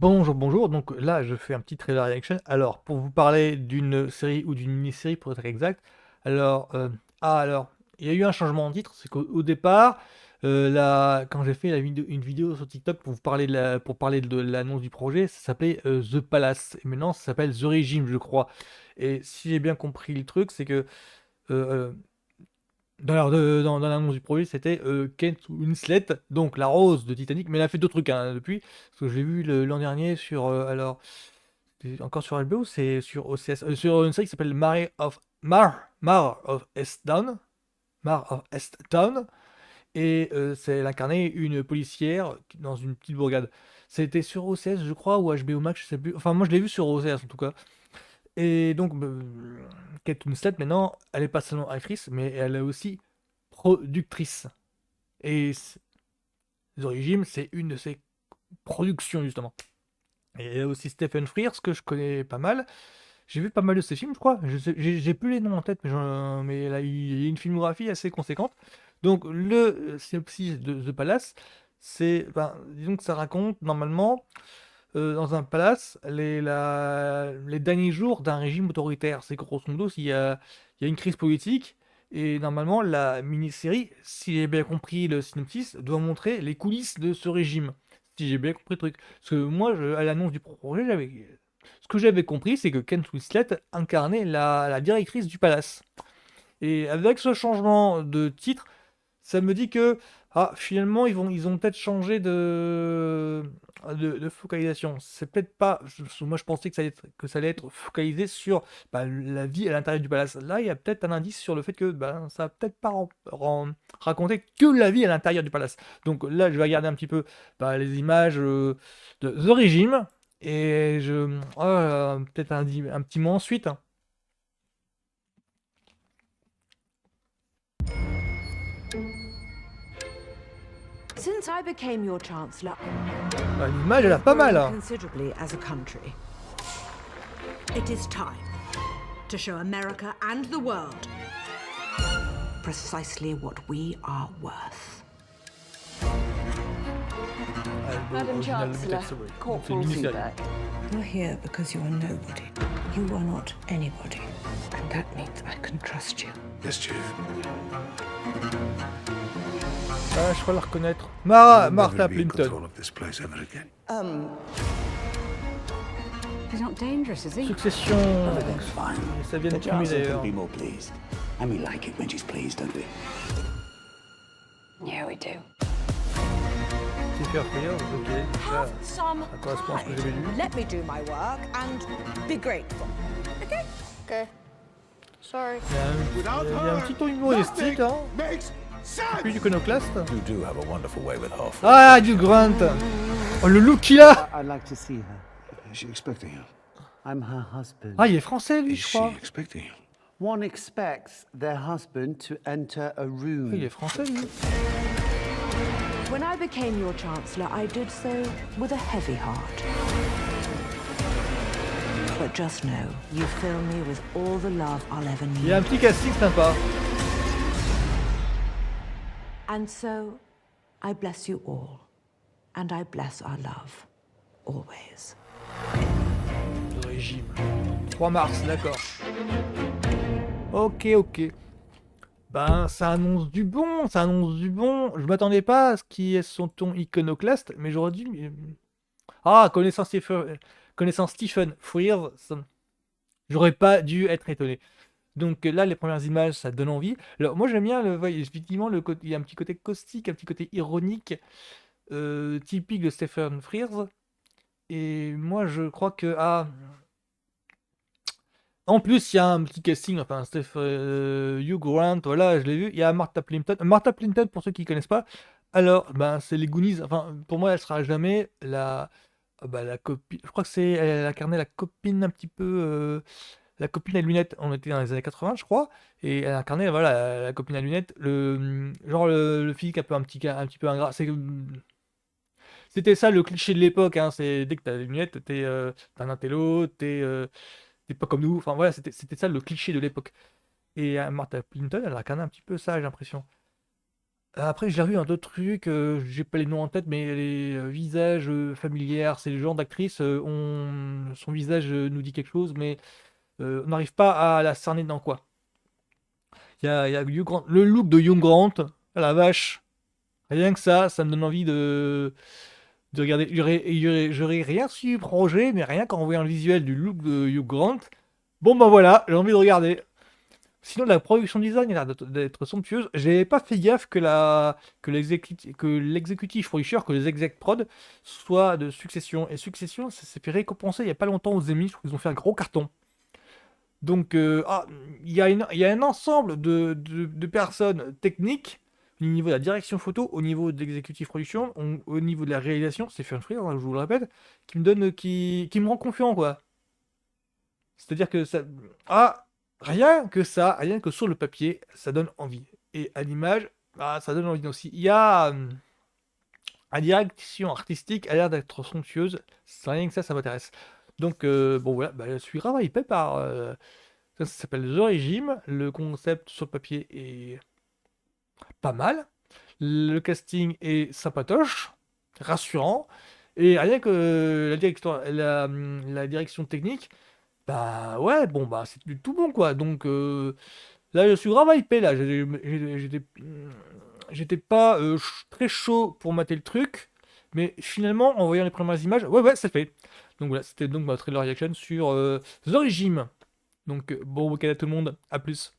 Bonjour, bonjour. Donc là, je fais un petit trailer reaction. Alors, pour vous parler d'une série ou d'une mini-série, pour être exact. Alors, alors, il y a eu un changement de titre. C'est qu'au départ, quand j'ai fait une vidéo sur TikTok pour pour parler de l'annonce du projet, ça s'appelait The Palace. Et maintenant, ça s'appelle The Regime, je crois. Et si j'ai bien compris le truc, c'est que euh, euh, dans l'annonce du projet, c'était Kate Winslet, donc la rose de Titanic, mais elle a fait d'autres trucs hein, depuis, parce que je l'ai vu l'an dernier sur, c'est encore sur HBO, c'est sur OCS, sur une série qui s'appelle Mar of Easttown, Mar of Easttown, et elle incarnait une policière dans une petite bourgade. C'était sur OCS, je crois, ou HBO Max, je sais plus. Enfin, moi, je l'ai vu sur OCS en tout cas. Et donc, Kate Winslet, maintenant, elle est pas seulement actrice, mais elle est aussi productrice. Et The Regime, c'est une de ses productions, justement. Et il y a aussi Stephen Frears, que je connais pas mal. J'ai vu pas mal de ses films, je crois. J'ai plus les noms en tête, mais là, il y a une filmographie assez conséquente. Donc, le synopsis de The Palace, disons que ça raconte, normalement, dans un palace, les derniers jours d'un régime autoritaire. C'est grosso modo, il y a une crise politique, et normalement, la mini-série, si j'ai bien compris le synopsis, doit montrer les coulisses de ce régime. Si j'ai bien compris le truc. Parce que moi, à l'annonce du projet, ce que j'avais compris, c'est que Kate Winslet incarnait la directrice du palace. Et avec ce changement de titre, ça me dit que finalement ils ont peut-être changé de focalisation. C'est peut-être pas. Moi je pensais que ça allait être focalisé sur la vie à l'intérieur du palace. Là il y a peut-être un indice sur le fait que ça va peut-être pas raconter que la vie à l'intérieur du palace. Donc là je vais regarder un petit peu les images de The Regime et peut-être un petit mot ensuite. Since I became your chancellor, L'image elle a we've pas mal, grown hein. considerably as a country. It is time to show America and the world precisely what we are worth. Madam Chancellor, C'est une Corporal mini-série. Zubeck. You're here because you are nobody. You are not anybody. And that means I can trust you. Yes, Chief. Ah, je crois la reconnaître. You'll Martha never be in Plimpton. control of this place ever again. He's not dangerous, is he? Succession. Everything's fine. Ça vient de The filmer chancellor d'ailleurs. couldn't be more pleased. And we like it when she's pleased, don't we? Yeah, we do. Stephen Frears, ok. Ça, Have some ça correspond à ce que j'avais lu. pride. Let me do my work and be grateful. Okay? Okay. Sorry. Il y a un petit ton humoristique, hein. Makes sense! Puis iconoclaste. You do have a wonderful way with Half. Ah, du Grant. Oh, le look qu'il a. I'd like to see her. Is she expecting you? I'm her husband. Ah, il est français, lui, Is je she crois. expecting you? One expects their husband to enter a room. Il est français, lui. When I became your chancellor, I did so with a heavy heart. But just know, you fill me with all the love I'll ever Il y a un need. petit casting sympa. And so, I bless you all. And I bless our love. Always. Le régime. 3 mars, d'accord. Ok, ok. Ça annonce du bon, ça annonce du bon. Je m'attendais pas à ce qui est son ton iconoclaste, mais j'aurais dû. Connaissant Stephen Frears, j'aurais pas dû être étonné. Donc là, les premières images, ça donne envie. Alors moi, j'aime bien, effectivement, il y a un petit côté caustique, un petit côté ironique, typique de Stephen Frears. Et moi, je crois que en plus, il y a un petit casting, enfin, Hugh Grant, voilà, je l'ai vu. Il y a Martha Plimpton. Martha Plimpton, pour ceux qui ne connaissent pas, alors, c'est les Goonies. Enfin, pour moi, elle sera jamais la copine. Je crois que elle incarnait la copine un petit peu. La copine à lunettes. On était dans les années 80, je crois. Et elle incarnait, voilà, la copine à lunettes. Genre le physique un petit peu ingrat. C'était ça le cliché de l'époque, hein. C'est dès que t'as des lunettes, t'es un intello, t'es pas comme nous. Enfin voilà, c'était ça le cliché de l'époque. Et Martha Plimpton, elle incarnait un petit peu ça, j'ai l'impression. Après, j'ai revu un autre truc, j'ai pas les noms en tête, mais les visages familières, c'est le genre d'actrice, son visage nous dit quelque chose, mais on n'arrive pas à la cerner dans quoi. Il y a Hugh Grant, le look de Hugh Grant, ah la vache, rien que ça me donne envie de regarder. J'aurais rien su projet, mais rien qu'en voyant le visuel du look de Hugh Grant, bon bah voilà, j'ai envie de regarder. Sinon, la production design a l'air d'être somptueuse. J'avais pas fait gaffe que l'exécutif producer, que les exec prod, soit de Succession. Et Succession, ça s'est fait récompenser il y a pas longtemps aux Emmy. Je trouve qu'ils ont fait un gros carton. Donc, il y a un ensemble de personnes techniques, au niveau de la direction photo, au niveau de l'exécutif production, au niveau de la réalisation, c'est Fun Free, hein, je vous le répète, qui me rend confiant, quoi. C'est-à-dire que ça. Ah, rien que ça, rien que sur le papier, ça donne envie. Et à l'image, ça donne envie aussi. Il y a. La direction artistique a l'air d'être somptueuse. C'est rien que ça m'intéresse. Donc, bon, voilà, bah, je suis grave hypé par. Ça s'appelle The Regime. Le concept sur le papier est pas mal. Le casting est sympatoche, rassurant. Et rien que la direction technique. Bah ouais, bon bah c'est du tout bon quoi. Donc là je suis grave hypé là. J'étais pas très chaud pour mater le truc, mais finalement en voyant les premières images, ouais ça fait. Donc voilà, c'était donc ma trailer reaction sur The Regime. Donc bon week-end à tout le monde, à plus.